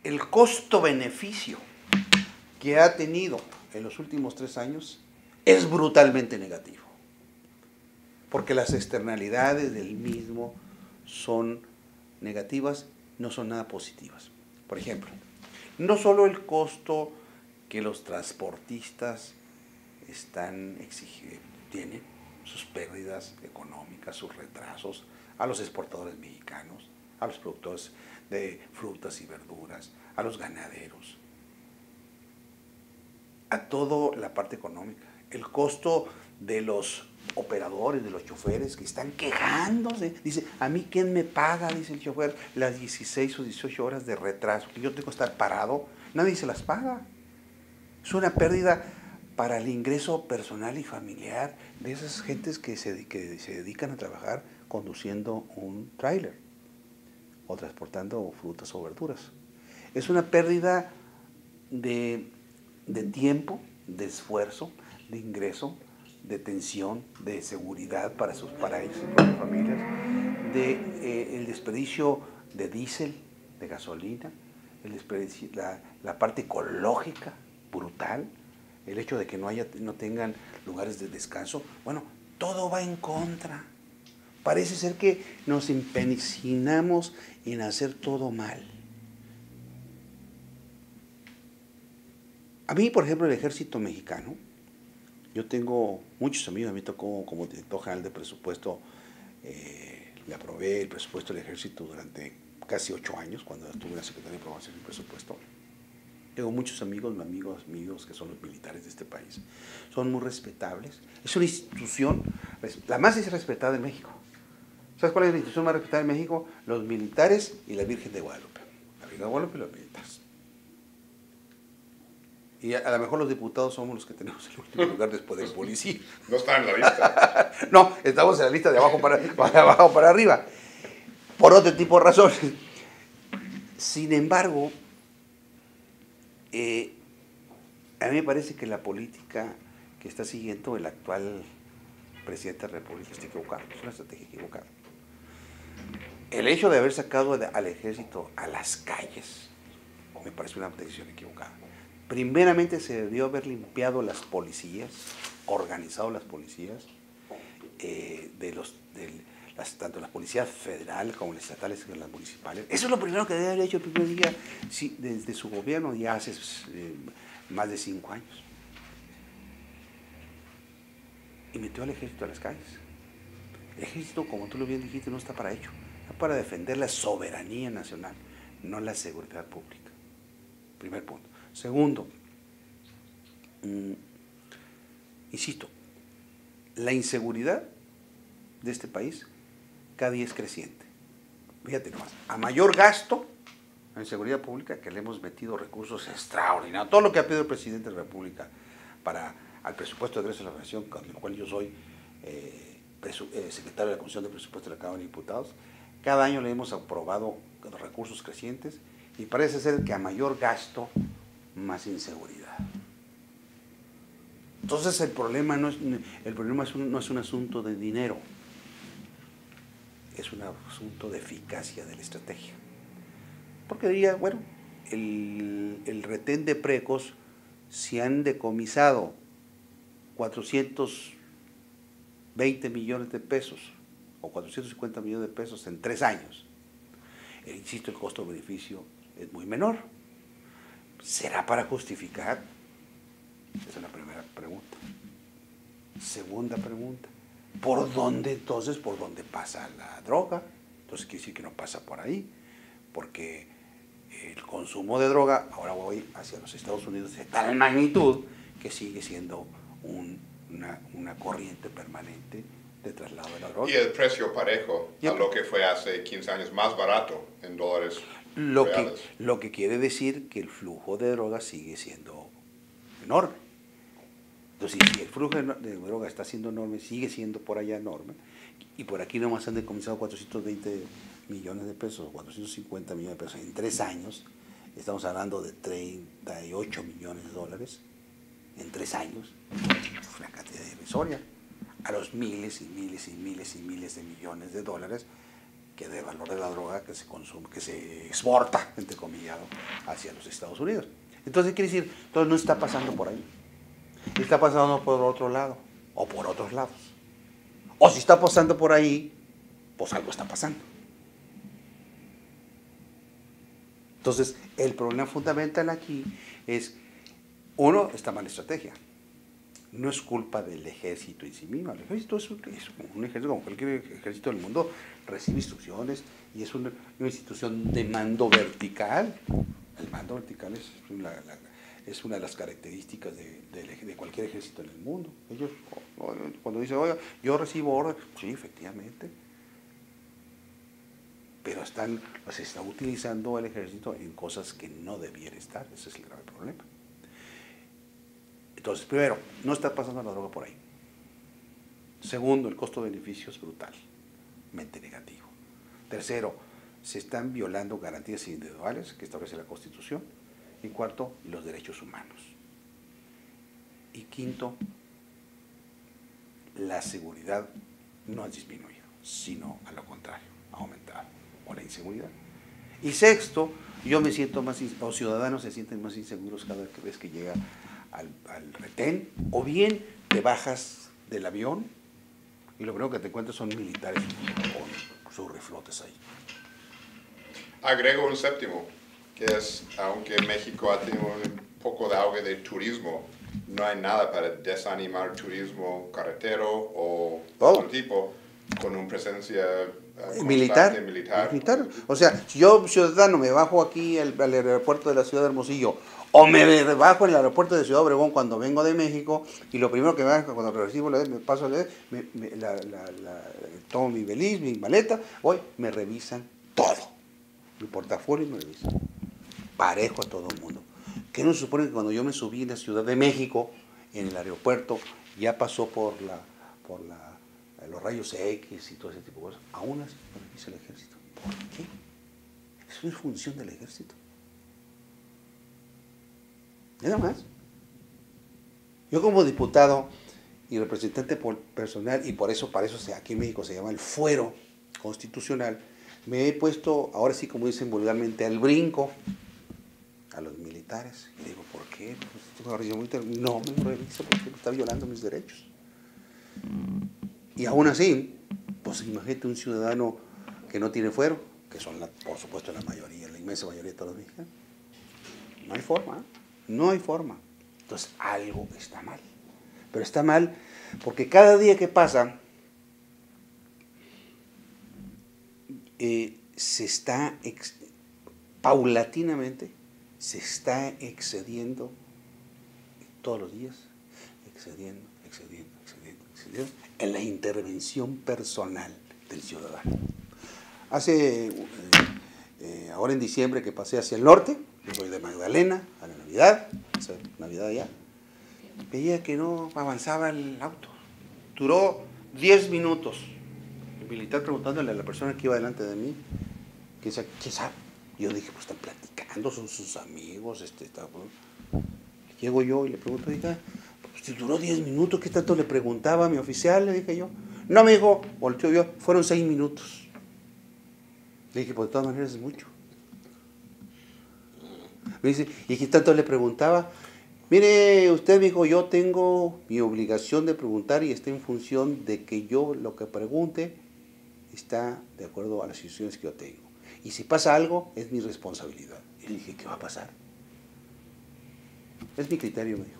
el costo-beneficio que ha tenido en los últimos 3 años es brutalmente negativo, porque las externalidades del mismo son negativas, no son nada positivas. Por ejemplo, no solo el costo que los transportistas tienen, sus pérdidas económicas, sus retrasos, a los exportadores mexicanos, a los productores de frutas y verduras, a los ganaderos, a toda la parte económica, el costo de los operadores, de los choferes que están quejándose. Dice, ¿a mí quién me paga? Dice el chofer, las 16 o 18 horas de retraso que yo tengo que estar parado. Nadie se las paga. Es una pérdida para el ingreso personal y familiar de esas gentes que se dedican a trabajar conduciendo un tráiler o transportando frutas o verduras. Es una pérdida de tiempo, de esfuerzo, de ingreso, de tensión, de seguridad para ellos y para sus familias, el desperdicio de diésel, de gasolina, la parte ecológica brutal, el hecho de que no tengan lugares de descanso. Bueno, todo va en contra. Parece ser que nos empecinamos en hacer todo mal. A mí, por ejemplo, el ejército mexicano, yo tengo muchos amigos, a mí tocó como director general de presupuesto, le aprobé el presupuesto del ejército durante casi 8 años, cuando estuve en la Secretaría de Aprobación del Presupuesto. Tengo muchos amigos que son los militares de este país. Son muy respetables. Es una institución, la más respetada en México. ¿Sabes cuál es la institución más respetada en México? Los militares y la Virgen de Guadalupe. La Virgen de Guadalupe y los militares. Y a lo mejor los diputados somos los que tenemos el último lugar después del policía. No está en la lista. No, estamos en la lista de abajo para arriba. Por otro tipo de razones. Sin embargo, a mí me parece que la política que está siguiendo el actual presidente de la República está equivocada. Es una estrategia equivocada. El hecho de haber sacado al ejército a las calles me parece una decisión equivocada. Primeramente se debió haber limpiado las policías, organizado las policías, tanto las policías federales como las estatales como las municipales. Eso es lo primero que debe haber hecho el primer día desde su gobierno, ya hace más de 5 años. Y metió al ejército a las calles. El ejército, como tú lo bien dijiste, no está para ello. Está para defender la soberanía nacional, no la seguridad pública. Primer punto. Segundo, insisto, la inseguridad de este país cada día es creciente. Fíjate nomás, a mayor gasto en seguridad pública, que le hemos metido recursos extraordinarios, todo lo que ha pedido el presidente de la República al presupuesto de egresos de la Federación, con el cual yo soy secretario de la Comisión de Presupuesto de la Cámara de Diputados, cada año le hemos aprobado los recursos crecientes y parece ser que a mayor gasto, más inseguridad. Entonces el problema no es un asunto de dinero, es un asunto de eficacia de la estrategia. Porque diría, bueno, el retén de precos, si han decomisado 420 millones de pesos o 450 millones de pesos en 3 años, insisto, el costo-beneficio es muy menor. ¿Será para justificar? Esa es la primera pregunta. Segunda pregunta, ¿por dónde pasa la droga? Entonces quiere decir que no pasa por ahí, porque el consumo de droga, ahora voy hacia los Estados Unidos, de tal magnitud que sigue siendo una corriente permanente de traslado de la droga. Y el precio parejo a lo que fue hace 15 años, más barato en dólares reales. Lo que quiere decir que el flujo de droga sigue siendo enorme. Entonces, si el flujo de droga está siendo enorme, sigue siendo por allá enorme, y por aquí nomás han decomisado 420 millones de pesos, 450 millones de pesos en 3 años, estamos hablando de 38 millones de dólares en 3 años, una cantidad irrisoria, a los miles y miles y miles y miles de millones de dólares que del valor de la droga que se consume, que se exporta, entre comillas, hacia los Estados Unidos. Entonces, ¿qué quiere decir? Entonces no está pasando por ahí. Está pasando por otro lado, o por otros lados. O si está pasando por ahí, pues algo está pasando. Entonces, el problema fundamental aquí es, uno, esta mala estrategia. No es culpa del ejército en sí mismo. El ejército es un ejército, como cualquier ejército del mundo, recibe instrucciones y es una institución de mando vertical. El mando vertical es una de las características de cualquier ejército en el mundo. Ellos, cuando dicen, oiga, yo recibo órdenes, sí, efectivamente, pero se está utilizando el ejército en cosas que no debiera estar. Ese es el grave problema. Entonces, primero, no está pasando la droga por ahí. Segundo, el costo-beneficio es brutalmente negativo. Tercero, se están violando garantías individuales que establece la Constitución. Y cuarto, los derechos humanos. Y quinto, la seguridad no ha disminuido, sino a lo contrario, ha aumentado, o la inseguridad. Y sexto, yo me siento más, los ciudadanos se sienten más inseguros cada vez que llega al retén, o bien te bajas del avión y lo primero que te encuentras son militares con sus riflotes ahí. Agrego un séptimo, que es, aunque México ha tenido un poco de auge de turismo, no hay nada para desanimar turismo carretero o todo tipo con una presencia militar. O sea, si yo, ciudadano, me bajo aquí al aeropuerto de la ciudad de Hermosillo, o me bajo en el aeropuerto de Ciudad Obregón cuando vengo de México, y lo primero que me hago cuando recibo me paso tomo mi beliz, mi maleta, me revisan todo. Mi portafolio me revisan. Parejo a todo el mundo. ¿Qué no se supone que cuando yo me subí en la Ciudad de México, en el aeropuerto, ya pasó por los rayos X y todo ese tipo de cosas? Aún así me revisa el ejército. ¿Por qué? Eso es función del ejército. Nada más. Yo como diputado y representante personal, y para eso aquí en México se llama el fuero constitucional, me he puesto, ahora sí como dicen vulgarmente, al brinco a los militares. Y digo, ¿por qué? No me revisa porque está violando mis derechos. Y aún así, pues imagínate un ciudadano que no tiene fuero, que son por supuesto la mayoría, la inmensa mayoría de todos los mexicanos. No hay forma, no hay forma. Entonces algo está mal. Pero está mal porque cada día que pasa paulatinamente se está excediendo todos los días, excediendo en la intervención personal del ciudadano. Ahora en diciembre que pasé hacia el norte, yo voy de Magdalena a la Navidad, Navidad allá, veía que no avanzaba el auto. Duró 10 minutos. El militar preguntándole a la persona que iba delante de mí, ¿qué sabe? Yo dije, pues están platicando, son sus amigos. Llego yo y le pregunto, oiga, pues duró 10 minutos, ¿qué tanto le preguntaba a mi oficial? Le dije yo. No, me dijo, volteó yo, fueron 6 minutos. Le dije, pues de todas maneras es mucho. Me dice, ¿y qué tanto le preguntaba? Mire, usted me dijo, yo tengo mi obligación de preguntar y está en función de que yo lo que pregunte está de acuerdo a las instrucciones que yo tengo. Y si pasa algo, es mi responsabilidad. Y le dije, ¿qué va a pasar? Es mi criterio, me dijo.